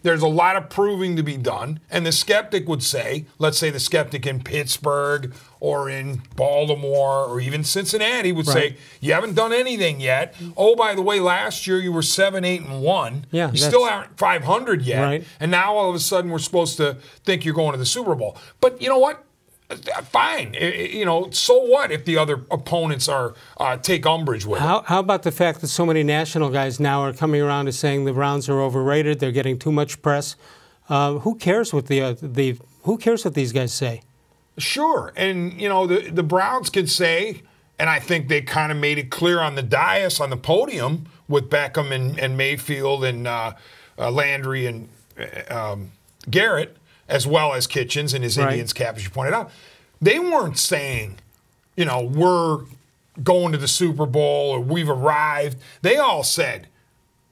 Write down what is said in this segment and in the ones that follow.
There's a lot of proving to be done. And the skeptic would say, let's say the skeptic in Pittsburgh or in Baltimore or even Cincinnati would say, you haven't done anything yet. Oh, by the way, last year you were 7-8-1. Yeah, you still aren't 500 yet. Right. And now all of a sudden we're supposed to think you're going to the Super Bowl. But you know what? Fine. So what if the other opponents are take umbrage with it? How about the fact that so many national guys now are coming around to saying the Browns are overrated? They're getting too much press. Who cares what who cares what these guys say? Sure, and the Browns can say, and I think they kind of made it clear on the dais on the podium with Beckham and Mayfield and Landry and Garrett, as well as Kitchens in his Indians cap, as you pointed out. They weren't saying, we're going to the Super Bowl or we've arrived. They all said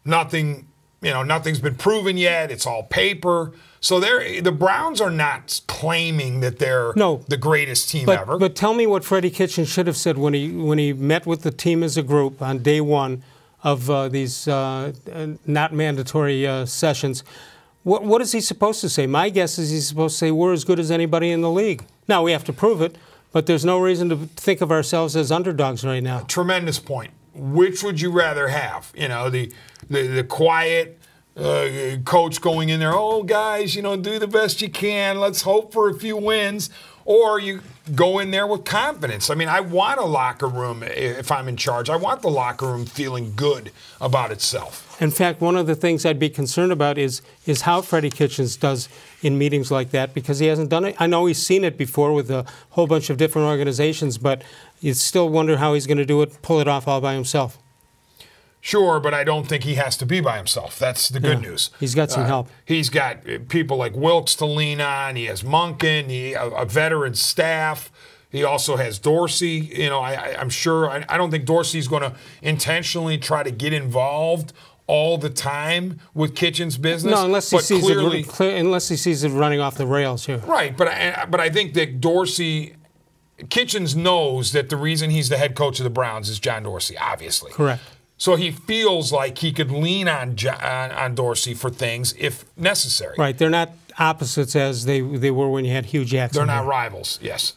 nothing's been proven yet. It's all paper. So the Browns are not claiming that they're the greatest team ever. But tell me what Freddie Kitchens should have said when he met with the team as a group on day one of these not mandatory sessions. What is he supposed to say? My guess is he's supposed to say we're as good as anybody in the league. Now, we have to prove it, but there's no reason to think of ourselves as underdogs right now. Tremendous point. Which would you rather have? The quiet coach going in there, oh, guys, do the best you can. Let's hope for a few wins. Or you go in there with confidence. I mean, I want a locker room, if I'm in charge, I want the locker room feeling good about itself. In fact, one of the things I'd be concerned about is how Freddie Kitchens does in meetings like that, because he hasn't done it. I know he's seen it before with a whole bunch of different organizations, but you still wonder how he's going to do it, pull it off all by himself. Sure, but I don't think he has to be by himself. That's the good news. He's got some help. He's got people like Wilkes to lean on. He has Monken, a veteran staff. He also has Dorsey. I'm sure. I don't think Dorsey's going to intentionally try to get involved all the time with Kitchens' business. No, unless he sees it running off the rails here. Right, but I think that Kitchens knows that the reason he's the head coach of the Browns is John Dorsey, obviously. Correct. So he feels like he could lean on Dorsey for things if necessary. Right. They're not opposites as they were when you had Hugh Jackson. They're not rivals, yes.